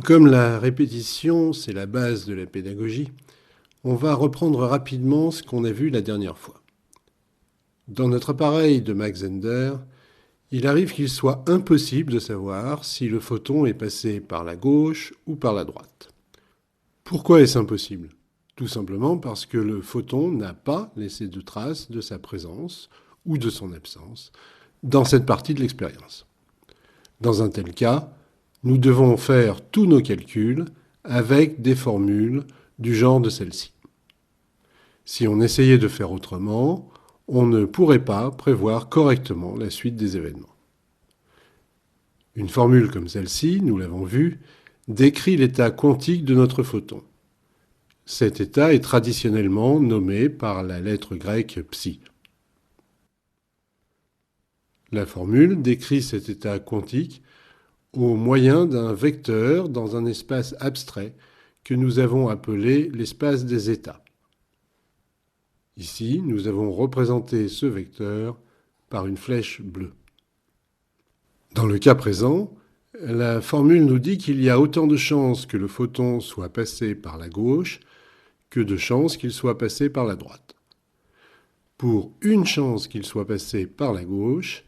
Comme la répétition, c'est la base de la pédagogie, on va reprendre rapidement ce qu'on a vu la dernière fois. Dans notre appareil de Mach Zehnder, il arrive qu'il soit impossible de savoir si le photon est passé par la gauche ou par la droite. Pourquoi est-ce impossible? Tout simplement parce que le photon n'a pas laissé de traces de sa présence ou de son absence dans cette partie de l'expérience. Dans un tel cas, nous devons faire tous nos calculs avec des formules du genre de celle-ci. Si on essayait de faire autrement, on ne pourrait pas prévoir correctement la suite des événements. Une formule comme celle-ci, nous l'avons vu, décrit l'état quantique de notre photon. Cet état est traditionnellement nommé par la lettre grecque psi. La formule décrit cet état quantique au moyen d'un vecteur dans un espace abstrait que nous avons appelé l'espace des états. Ici, nous avons représenté ce vecteur par une flèche bleue. Dans le cas présent, la formule nous dit qu'il y a autant de chances que le photon soit passé par la gauche que de chances qu'il soit passé par la droite. Pour une chance qu'il soit passé par la gauche,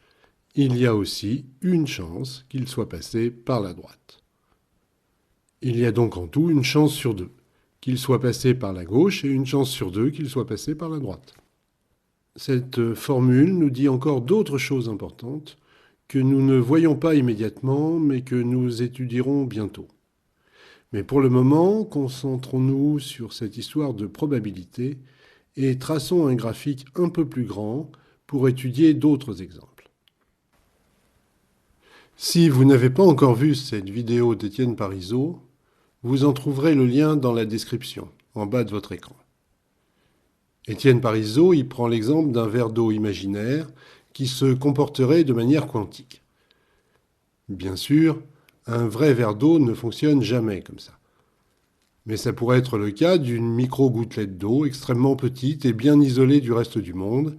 il y a aussi une chance qu'il soit passé par la droite. Il y a donc en tout une chance sur deux qu'il soit passé par la gauche et une chance sur deux qu'il soit passé par la droite. Cette formule nous dit encore d'autres choses importantes que nous ne voyons pas immédiatement, mais que nous étudierons bientôt. Mais pour le moment, concentrons-nous sur cette histoire de probabilité et traçons un graphique un peu plus grand pour étudier d'autres exemples. Si vous n'avez pas encore vu cette vidéo d'Étienne Parizeau, vous en trouverez le lien dans la description, en bas de votre écran. Étienne Parizeau y prend l'exemple d'un verre d'eau imaginaire qui se comporterait de manière quantique. Bien sûr, un vrai verre d'eau ne fonctionne jamais comme ça. Mais ça pourrait être le cas d'une micro-gouttelette d'eau extrêmement petite et bien isolée du reste du monde,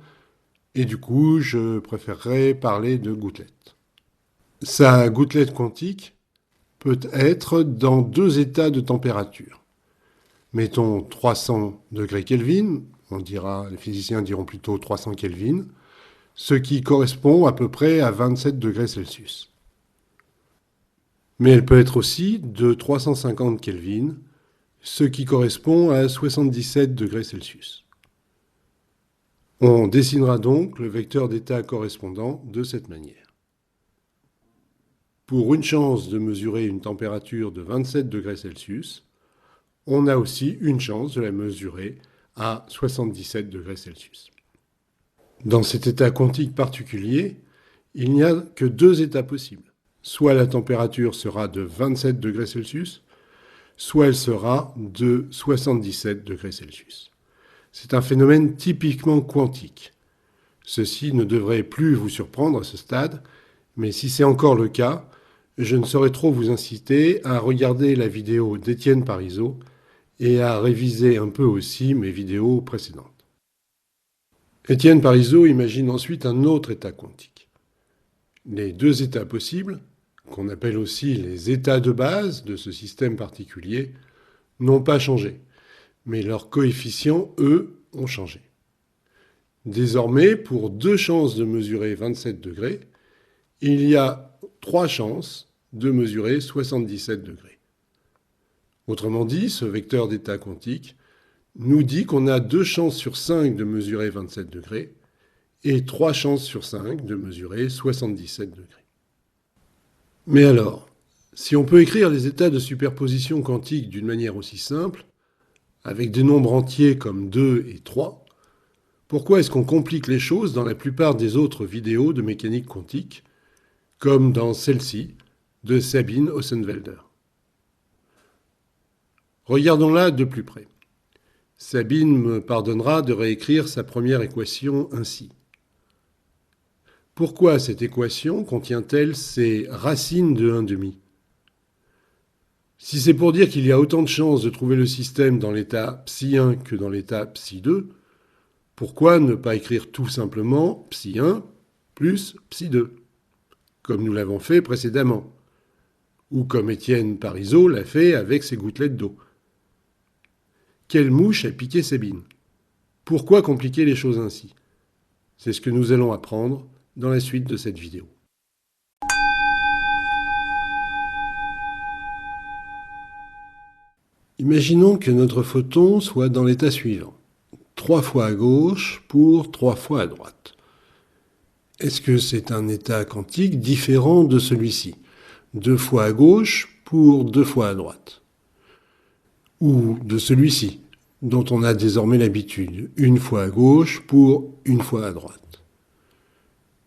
et du coup, je préférerais parler de gouttelette. Sa gouttelette quantique peut être dans deux états de température. Mettons 300 degrés Kelvin, les physiciens diront plutôt 300 Kelvin, ce qui correspond à peu près à 27 degrés Celsius. Mais elle peut être aussi de 350 Kelvin, ce qui correspond à 77 degrés Celsius. On dessinera donc le vecteur d'état correspondant de cette manière. Pour une chance de mesurer une température de 27 degrés Celsius, on a aussi une chance de la mesurer à 77 degrés Celsius. Dans cet état quantique particulier, il n'y a que deux états possibles. Soit la température sera de 27 degrés Celsius, soit elle sera de 77 degrés Celsius. C'est un phénomène typiquement quantique. Ceci ne devrait plus vous surprendre à ce stade, mais si c'est encore le cas, je ne saurais trop vous inciter à regarder la vidéo d'Étienne Parizeau et à réviser un peu aussi mes vidéos précédentes. Étienne Parizeau imagine ensuite un autre état quantique. Les deux états possibles, qu'on appelle aussi les états de base de ce système particulier, n'ont pas changé, mais leurs coefficients, eux, ont changé. Désormais, pour deux chances de mesurer 27 degrés, il y a 3 chances de mesurer 77 degrés. Autrement dit, ce vecteur d'état quantique nous dit qu'on a 2 chances sur 5 de mesurer 27 degrés et 3 chances sur 5 de mesurer 77 degrés. Mais alors, si on peut écrire les états de superposition quantique d'une manière aussi simple, avec des nombres entiers comme 2 et 3, pourquoi est-ce qu'on complique les choses dans la plupart des autres vidéos de mécanique quantique, comme dans celle-ci de Sabine Ossenfelder? Regardons-la de plus près. Sabine me pardonnera de réécrire sa première équation ainsi. Pourquoi cette équation contient-elle ces racines de 1,5 ? Si c'est pour dire qu'il y a autant de chances de trouver le système dans l'état psi1 que dans l'état psi2, pourquoi ne pas écrire tout simplement psi1 plus psi2, comme nous l'avons fait précédemment? ou comme Étienne Parizeau l'a fait avec ses gouttelettes d'eau. Quelle mouche a piqué Sabine? Pourquoi compliquer les choses ainsi? C'est ce que nous allons apprendre dans la suite de cette vidéo. Imaginons que notre photon soit dans l'état suivant. 3 fois à gauche pour 3 fois à droite. Est-ce que c'est un état quantique différent de celui-ci? 2 fois à gauche pour 2 fois à droite. Ou de celui-ci, dont on a désormais l'habitude. 1 fois à gauche pour 1 fois à droite.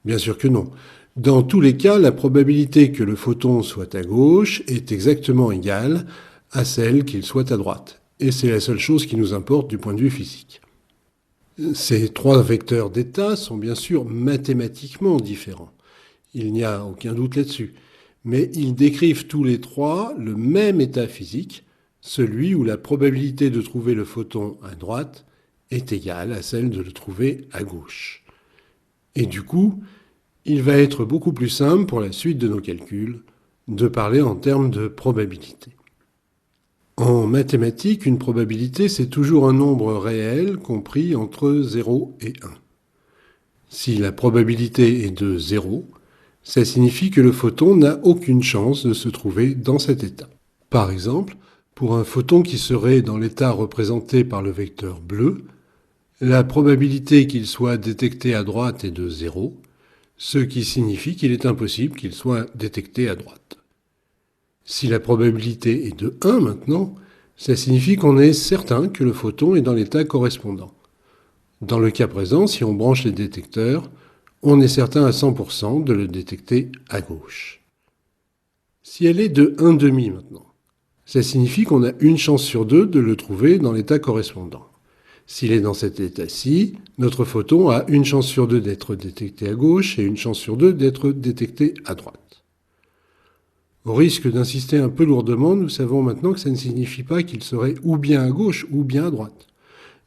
Bien sûr que non. Dans tous les cas, la probabilité que le photon soit à gauche est exactement égale à celle qu'il soit à droite. Et c'est la seule chose qui nous importe du point de vue physique. Ces 3 vecteurs d'état sont bien sûr mathématiquement différents. Il n'y a aucun doute là-dessus. Mais ils décrivent tous les 3 le même état physique, celui où la probabilité de trouver le photon à droite est égale à celle de le trouver à gauche. Et du coup, il va être beaucoup plus simple pour la suite de nos calculs de parler en termes de probabilité. En mathématiques, une probabilité, c'est toujours un nombre réel compris entre 0 et 1. Si la probabilité est de 0, ça signifie que le photon n'a aucune chance de se trouver dans cet état. Par exemple, pour un photon qui serait dans l'état représenté par le vecteur bleu, la probabilité qu'il soit détecté à droite est de 0, ce qui signifie qu'il est impossible qu'il soit détecté à droite. Si la probabilité est de 1 maintenant, ça signifie qu'on est certain que le photon est dans l'état correspondant. Dans le cas présent, si on branche les détecteurs, on est certain à 100% de le détecter à gauche. Si elle est de 1,5 maintenant, ça signifie qu'on a une chance sur 2 de le trouver dans l'état correspondant. S'il est dans cet état-ci, notre photon a une chance sur 2 d'être détecté à gauche et une chance sur 2 d'être détecté à droite. Au risque d'insister un peu lourdement, nous savons maintenant que ça ne signifie pas qu'il serait ou bien à gauche ou bien à droite.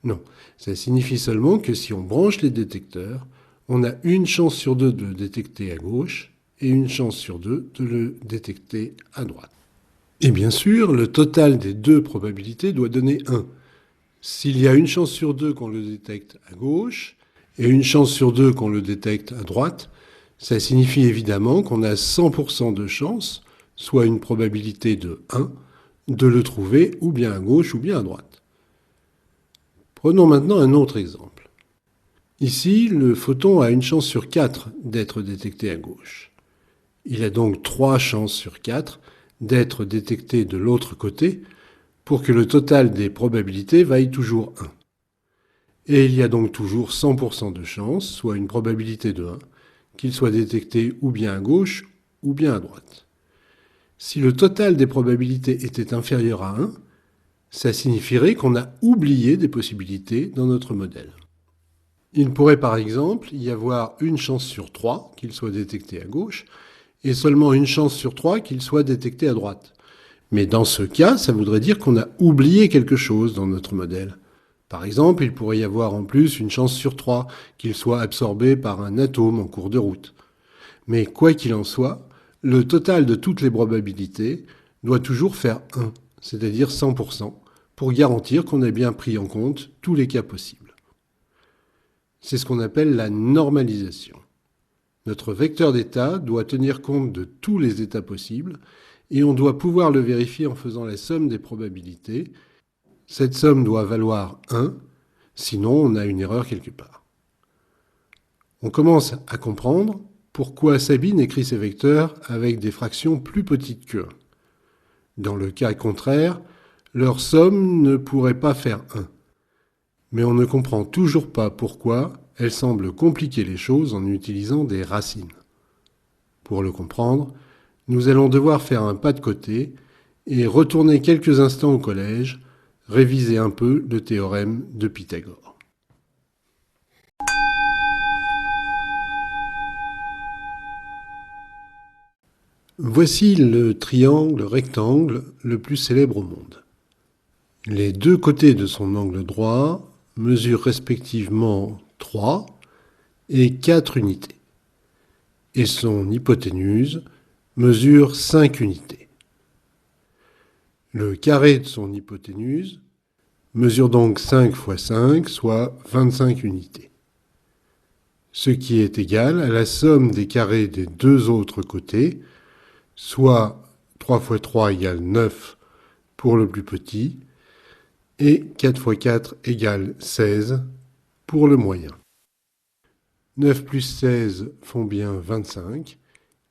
Non, ça signifie seulement que si on branche les détecteurs, on a une chance sur 2 de le détecter à gauche et une chance sur 2 de le détecter à droite. Et bien sûr, le total des 2 probabilités doit donner 1. S'il y a une chance sur 2 qu'on le détecte à gauche et une chance sur 2 qu'on le détecte à droite, ça signifie évidemment qu'on a 100% de chance, soit une probabilité de 1, de le trouver ou bien à gauche ou bien à droite. Prenons maintenant un autre exemple. Ici, le photon a une chance sur 4 d'être détecté à gauche. Il a donc 3 chances sur 4 d'être détecté de l'autre côté pour que le total des probabilités vaille toujours 1. Et il y a donc toujours 100% de chance, soit une probabilité de 1, qu'il soit détecté ou bien à gauche ou bien à droite. Si le total des probabilités était inférieur à 1, ça signifierait qu'on a oublié des possibilités dans notre modèle. Il pourrait par exemple y avoir une chance sur 3 qu'il soit détecté à gauche et seulement une chance sur 3 qu'il soit détecté à droite. Mais dans ce cas, ça voudrait dire qu'on a oublié quelque chose dans notre modèle. Par exemple, il pourrait y avoir en plus une chance sur 3 qu'il soit absorbé par un atome en cours de route. Mais quoi qu'il en soit, le total de toutes les probabilités doit toujours faire 1, c'est-à-dire 100%, pour garantir qu'on a bien pris en compte tous les cas possibles. C'est ce qu'on appelle la normalisation. Notre vecteur d'état doit tenir compte de tous les états possibles et on doit pouvoir le vérifier en faisant la somme des probabilités. Cette somme doit valoir 1, sinon on a une erreur quelque part. On commence à comprendre pourquoi Sabine écrit ses vecteurs avec des fractions plus petites que 1. Dans le cas contraire, leur somme ne pourrait pas faire 1. Mais on ne comprend toujours pas pourquoi elle semble compliquer les choses en utilisant des racines. Pour le comprendre, nous allons devoir faire un pas de côté et retourner quelques instants au collège, réviser un peu le théorème de Pythagore. Voici le triangle rectangle le plus célèbre au monde. Les deux côtés de son angle droit mesurent respectivement 3 et 4 unités. Et son hypoténuse mesure 5 unités. Le carré de son hypoténuse mesure donc 5 fois 5, soit 25 unités. Ce qui est égal à la somme des carrés des deux autres côtés, soit 3 fois 3 égale 9 pour le plus petit, et 4 fois 4 égale 16 pour le moyen. 9 plus 16 font bien 25,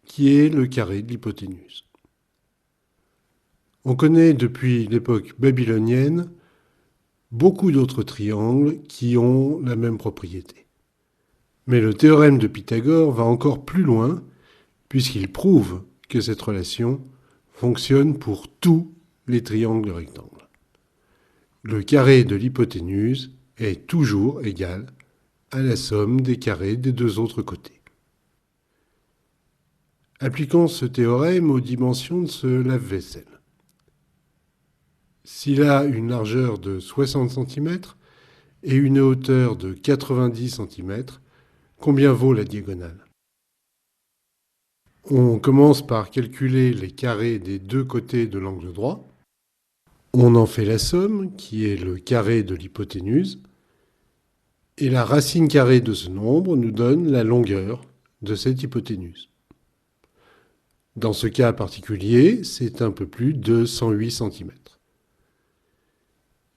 qui est le carré de l'hypoténuse. On connaît depuis l'époque babylonienne beaucoup d'autres triangles qui ont la même propriété. Mais le théorème de Pythagore va encore plus loin, puisqu'il prouve que cette relation fonctionne pour tous les triangles rectangles. Le carré de l'hypoténuse est toujours égal à la somme des carrés des deux autres côtés. Appliquons ce théorème aux dimensions de ce lave-vaisselle. S'il a une largeur de 60 cm et une hauteur de 90 cm, combien vaut la diagonale? On commence par calculer les carrés des deux côtés de l'angle droit. On en fait la somme, qui est le carré de l'hypoténuse, et la racine carrée de ce nombre nous donne la longueur de cette hypoténuse. Dans ce cas particulier, c'est un peu plus de 108 cm.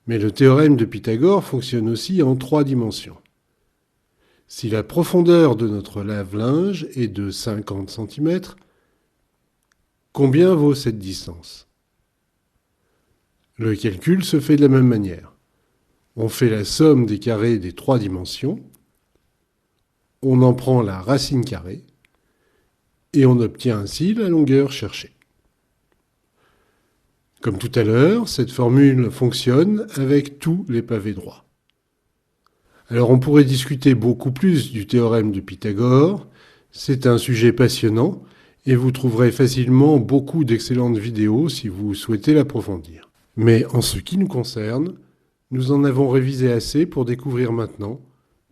Mais le théorème de Pythagore fonctionne aussi en 3 dimensions. Si la profondeur de notre lave-linge est de 50 cm, combien vaut cette distance? Le calcul se fait de la même manière. On fait la somme des carrés des 3 dimensions, on en prend la racine carrée, et on obtient ainsi la longueur cherchée. Comme tout à l'heure, cette formule fonctionne avec tous les pavés droits. Alors on pourrait discuter beaucoup plus du théorème de Pythagore, c'est un sujet passionnant et vous trouverez facilement beaucoup d'excellentes vidéos si vous souhaitez l'approfondir. Mais en ce qui nous concerne, nous en avons révisé assez pour découvrir maintenant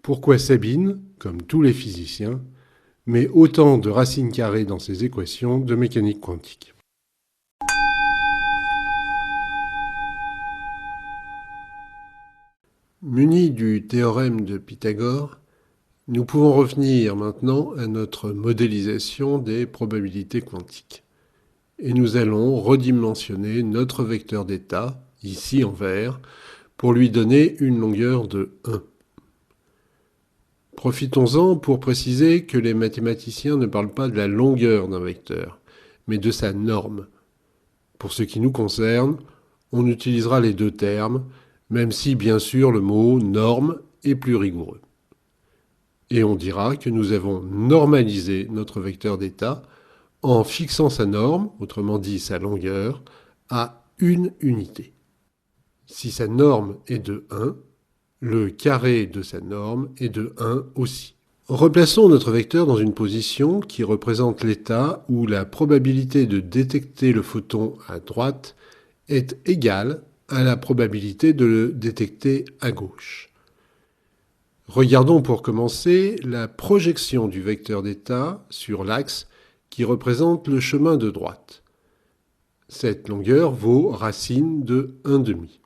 pourquoi Sabine, comme tous les physiciens, met autant de racines carrées dans ses équations de mécanique quantique. Munis du théorème de Pythagore, nous pouvons revenir maintenant à notre modélisation des probabilités quantiques. Et nous allons redimensionner notre vecteur d'état, ici en vert, pour lui donner une longueur de 1. Profitons-en pour préciser que les mathématiciens ne parlent pas de la longueur d'un vecteur, mais de sa norme. Pour ce qui nous concerne, on utilisera les deux termes, même si bien sûr le mot norme est plus rigoureux. Et on dira que nous avons normalisé notre vecteur d'état en fixant sa norme, autrement dit sa longueur, à une unité. Si sa norme est de 1, le carré de sa norme est de 1 aussi. Replaçons notre vecteur dans une position qui représente l'état où la probabilité de détecter le photon à droite est égale à la probabilité de le détecter à gauche. Regardons pour commencer la projection du vecteur d'état sur l'axe qui représente le chemin de droite. Cette longueur vaut racine de 1/2.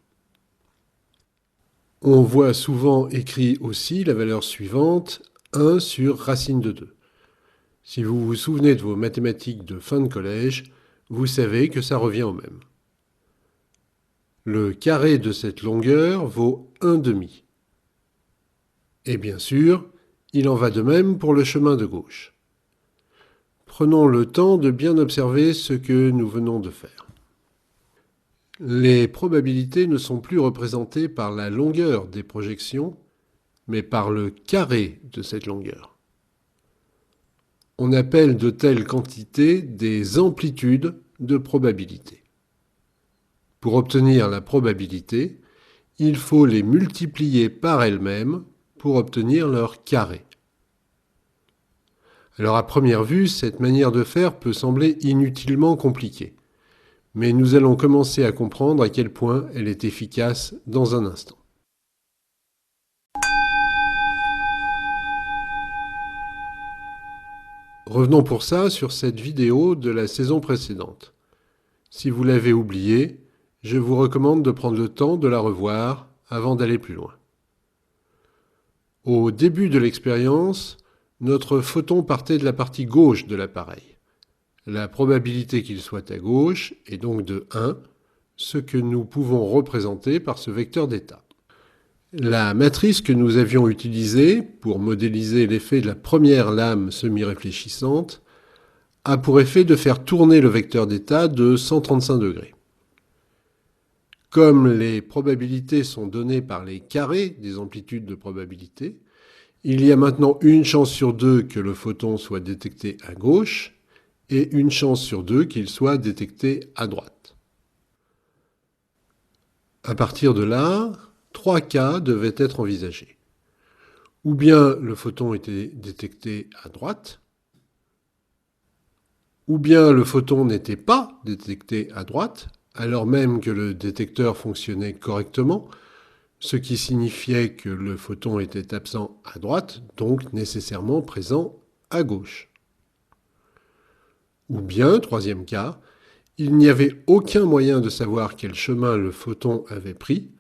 On voit souvent écrit aussi la valeur suivante, 1 sur racine de 2. Si vous vous souvenez de vos mathématiques de fin de collège, vous savez que ça revient au même. Le carré de cette longueur vaut 1/2. Et bien sûr, il en va de même pour le chemin de gauche. Prenons le temps de bien observer ce que nous venons de faire. Les probabilités ne sont plus représentées par la longueur des projections, mais par le carré de cette longueur. On appelle de telles quantités des amplitudes de probabilité. Pour obtenir la probabilité, il faut les multiplier par elles-mêmes pour obtenir leur carré. Alors à première vue, cette manière de faire peut sembler inutilement compliquée, mais nous allons commencer à comprendre à quel point elle est efficace dans un instant. Revenons pour ça sur cette vidéo de la saison précédente. Si vous l'avez oubliée, je vous recommande de prendre le temps de la revoir avant d'aller plus loin. Au début de l'expérience, notre photon partait de la partie gauche de l'appareil. La probabilité qu'il soit à gauche est donc de 1, ce que nous pouvons représenter par ce vecteur d'état. La matrice que nous avions utilisée pour modéliser l'effet de la première lame semi-réfléchissante a pour effet de faire tourner le vecteur d'état de 135 degrés. Comme les probabilités sont données par les carrés des amplitudes de probabilité, il y a maintenant une chance sur 2 que le photon soit détecté à gauche et une chance sur 2 qu'il soit détecté à droite. À partir de là, 3 cas devaient être envisagés. Ou bien le photon était détecté à droite, ou bien le photon n'était pas détecté à droite, alors même que le détecteur fonctionnait correctement, ce qui signifiait que le photon était absent à droite, donc nécessairement présent à gauche. Ou bien, troisième cas, il n'y avait aucun moyen de savoir quel chemin le photon avait pris,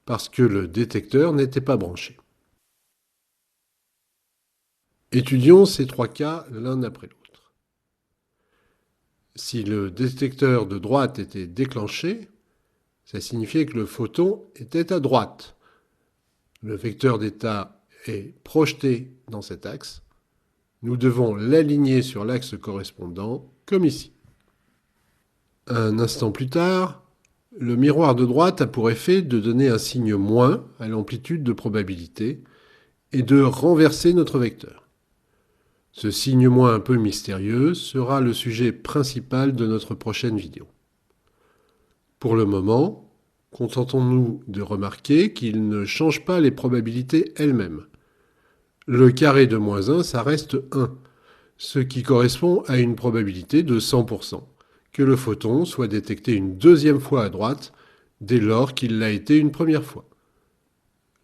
parce que le détecteur n'était pas branché. Étudions ces 3 cas l'un après l'autre. Si le détecteur de droite était déclenché, ça signifiait que le photon était à droite. Le vecteur d'état est projeté dans cet axe. Nous devons l'aligner sur l'axe correspondant, comme ici. Un instant plus tard, le miroir de droite a pour effet de donner un signe moins à l'amplitude de probabilité et de renverser notre vecteur. Ce signe moins un peu mystérieux sera le sujet principal de notre prochaine vidéo. Pour le moment, contentons-nous de remarquer qu'il ne change pas les probabilités elles-mêmes. Le carré de moins 1, ça reste 1, ce qui correspond à une probabilité de 100%, que le photon soit détecté une deuxième fois à droite dès lors qu'il l'a été une première fois.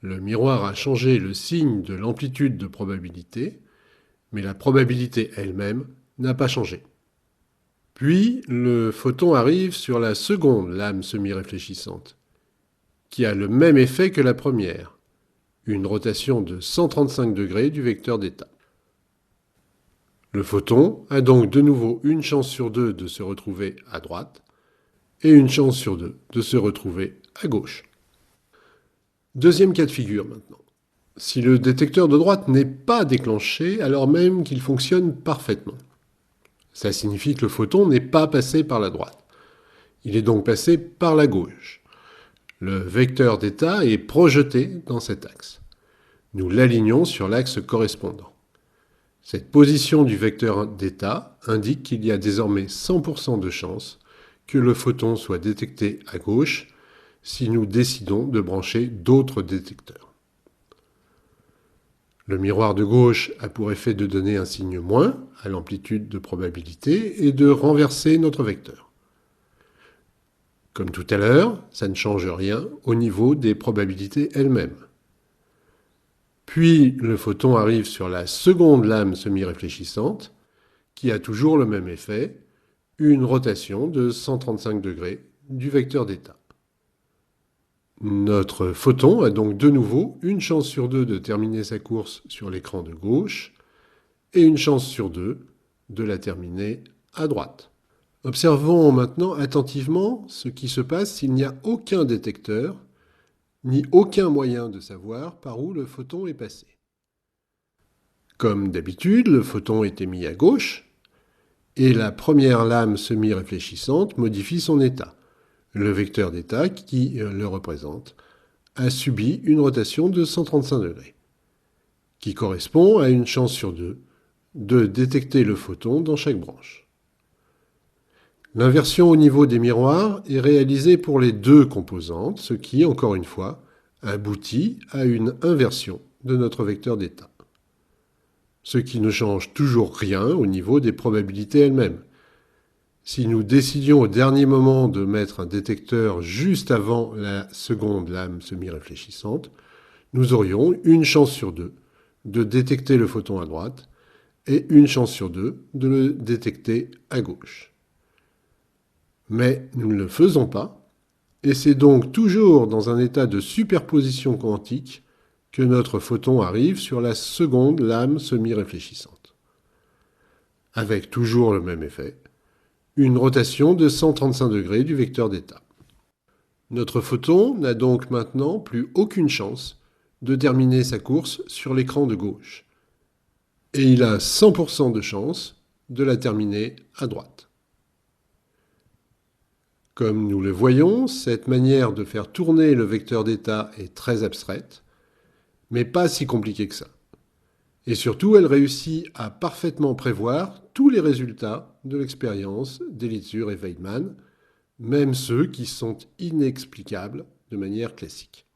Le miroir a changé le signe de l'amplitude de probabilité, mais la probabilité elle-même n'a pas changé. Puis, le photon arrive sur la seconde lame semi-réfléchissante, qui a le même effet que la première, une rotation de 135 degrés du vecteur d'état. Le photon a donc de nouveau une chance sur 2 de se retrouver à droite et une chance sur 2 de se retrouver à gauche. Deuxième cas de figure maintenant. Si le détecteur de droite n'est pas déclenché alors même qu'il fonctionne parfaitement. Ça signifie que le photon n'est pas passé par la droite. Il est donc passé par la gauche. Le vecteur d'état est projeté dans cet axe. Nous l'alignons sur l'axe correspondant. Cette position du vecteur d'état indique qu'il y a désormais 100% de chance que le photon soit détecté à gauche si nous décidons de brancher d'autres détecteurs. Le miroir de gauche a pour effet de donner un signe moins à l'amplitude de probabilité et de renverser notre vecteur. Comme tout à l'heure, ça ne change rien au niveau des probabilités elles-mêmes. Puis le photon arrive sur la seconde lame semi-réfléchissante, qui a toujours le même effet, une rotation de 135 degrés du vecteur d'état. Notre photon a donc de nouveau une chance sur 2 de terminer sa course sur l'écran de gauche et une chance sur 2 de la terminer à droite. Observons maintenant attentivement ce qui se passe s'il n'y a aucun détecteur ni aucun moyen de savoir par où le photon est passé. Comme d'habitude, le photon est émis à gauche et la première lame semi-réfléchissante modifie son état. Le vecteur d'état qui le représente a subi une rotation de 135 degrés, qui correspond à une chance sur 2 de détecter le photon dans chaque branche. L'inversion au niveau des miroirs est réalisée pour les deux composantes, ce qui, encore une fois, aboutit à une inversion de notre vecteur d'état. Ce qui ne change toujours rien au niveau des probabilités elles-mêmes. Si nous décidions au dernier moment de mettre un détecteur juste avant la seconde lame semi-réfléchissante, nous aurions une chance sur 2 de détecter le photon à droite et une chance sur 2 de le détecter à gauche. Mais nous ne le faisons pas, Et c'est donc toujours dans un état de superposition quantique que notre photon arrive sur la seconde lame semi-réfléchissante. Avec toujours le même effet, une rotation de 135 degrés du vecteur d'état. Notre photon n'a donc maintenant plus aucune chance de terminer sa course sur l'écran de gauche. Et il a 100% de chance de la terminer à droite. Comme nous le voyons, cette manière de faire tourner le vecteur d'état est très abstraite, mais pas si compliquée que ça. Et surtout, elle réussit à parfaitement prévoir tous les résultats de l'expérience d'Elitzer et Feynman, même ceux qui sont inexplicables de manière classique.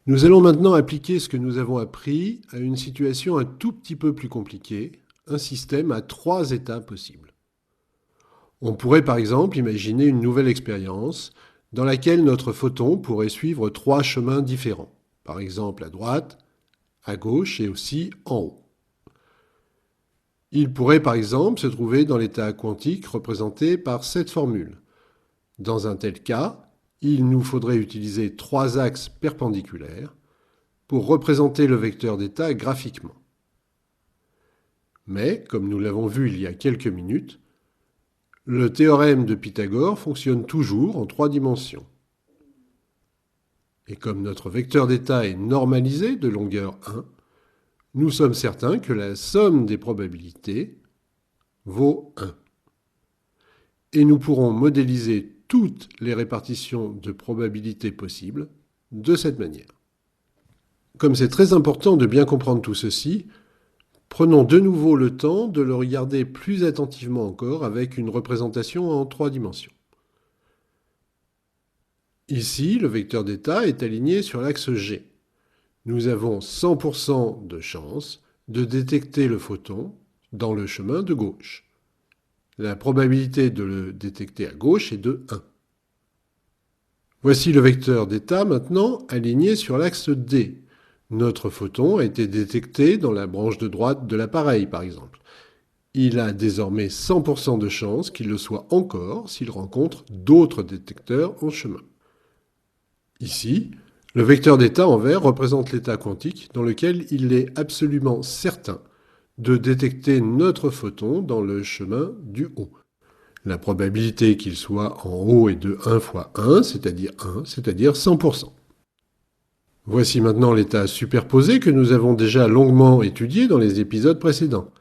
Nous allons maintenant appliquer ce que nous avons appris à une situation un tout petit peu plus compliquée, un système à 3 états possibles. On pourrait par exemple imaginer une nouvelle expérience dans laquelle notre photon pourrait suivre 3 chemins différents, par exemple à droite, à gauche et aussi en haut. Il pourrait par exemple se trouver dans l'état quantique représenté par cette formule. Dans un tel cas, il nous faudrait utiliser 3 axes perpendiculaires pour représenter le vecteur d'état graphiquement. Mais, comme nous l'avons vu il y a quelques minutes, le théorème de Pythagore fonctionne toujours en 3 dimensions. Et comme notre vecteur d'état est normalisé de longueur 1, nous sommes certains que la somme des probabilités vaut 1. Et nous pourrons modéliser toutes les répartitions de probabilités possibles de cette manière. Comme c'est très important de bien comprendre tout ceci, prenons de nouveau le temps de le regarder plus attentivement encore avec une représentation en 3 dimensions. Ici, le vecteur d'état est aligné sur l'axe G. Nous avons 100% de chance de détecter le photon dans le chemin de gauche. La probabilité de le détecter à gauche est de 1. Voici le vecteur d'état maintenant aligné sur l'axe D. Notre photon a été détecté dans la branche de droite de l'appareil, par exemple. Il a désormais 100% de chance qu'il le soit encore s'il rencontre d'autres détecteurs en chemin. Ici, le vecteur d'état en vert représente l'état quantique dans lequel il est absolument certain de détecter notre photon dans le chemin du haut. La probabilité qu'il soit en haut est de 1 fois 1, c'est-à-dire 100%. Voici maintenant l'état superposé que nous avons déjà longuement étudié dans les épisodes précédents.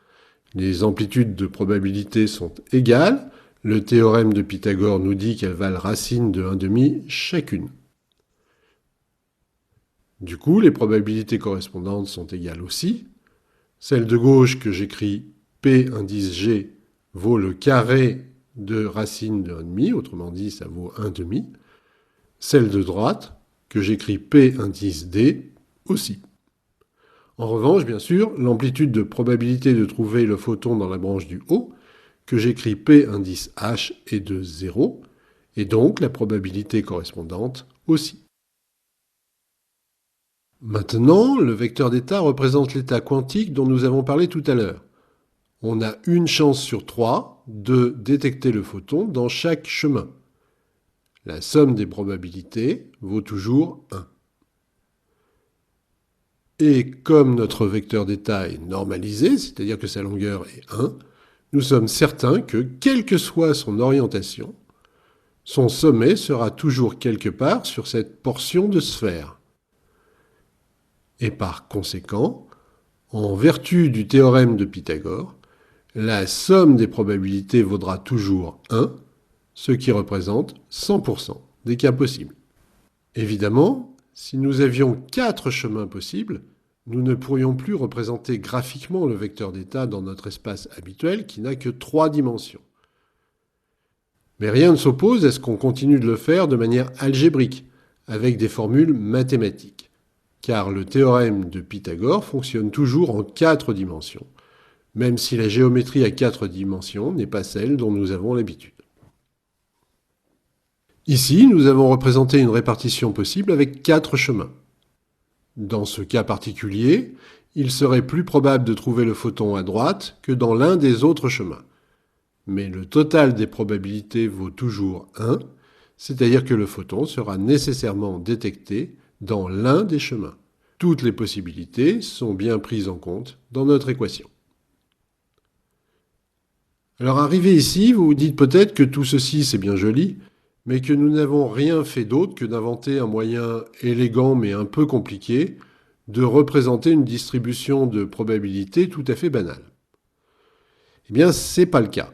Les amplitudes de probabilité sont égales. Le théorème de Pythagore nous dit qu'elles valent racine de 1/2 chacune. Du coup, les probabilités correspondantes sont égales aussi. Celle de gauche que j'écris P indice G vaut le carré de racine de 1/2, autrement dit ça vaut 1/2. Celle de droite que j'écris P indice D aussi. En revanche, bien sûr, l'amplitude de probabilité de trouver le photon dans la branche du haut, que j'écris P indice H, est de 0, et donc la probabilité correspondante aussi. Maintenant, le vecteur d'état représente l'état quantique dont nous avons parlé tout à l'heure. On a une chance sur 3 de détecter le photon dans chaque chemin. La somme des probabilités vaut toujours 1. Et comme notre vecteur d'état est normalisé, c'est-à-dire que sa longueur est 1, nous sommes certains que, quelle que soit son orientation, son sommet sera toujours quelque part sur cette portion de sphère. Et par conséquent, en vertu du théorème de Pythagore, la somme des probabilités vaudra toujours 1, ce qui représente 100% des cas possibles. Évidemment, si nous avions 4 chemins possibles, nous ne pourrions plus représenter graphiquement le vecteur d'état dans notre espace habituel qui n'a que 3 dimensions. Mais rien ne s'oppose à ce qu'on continue de le faire de manière algébrique, avec des formules mathématiques. Car le théorème de Pythagore fonctionne toujours en 4 dimensions, même si la géométrie à 4 dimensions n'est pas celle dont nous avons l'habitude. Ici, nous avons représenté une répartition possible avec 4 chemins. Dans ce cas particulier, il serait plus probable de trouver le photon à droite que dans l'un des autres chemins. Mais le total des probabilités vaut toujours 1, c'est-à-dire que le photon sera nécessairement détecté dans l'un des chemins. Toutes les possibilités sont bien prises en compte dans notre équation. Alors arrivé ici, vous vous dites peut-être que tout ceci c'est bien joli, mais que nous n'avons rien fait d'autre que d'inventer un moyen élégant mais un peu compliqué de représenter une distribution de probabilité tout à fait banale. Eh bien, ce n'est pas le cas,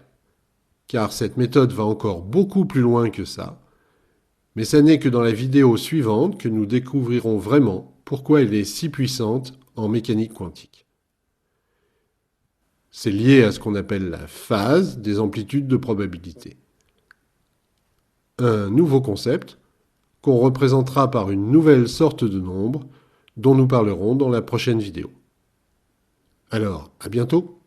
car cette méthode va encore beaucoup plus loin que ça, mais ce n'est que dans la vidéo suivante que nous découvrirons vraiment pourquoi elle est si puissante en mécanique quantique. C'est lié à ce qu'on appelle la phase des amplitudes de probabilité. Un nouveau concept qu'on représentera par une nouvelle sorte de nombre dont nous parlerons dans la prochaine vidéo. Alors, à bientôt!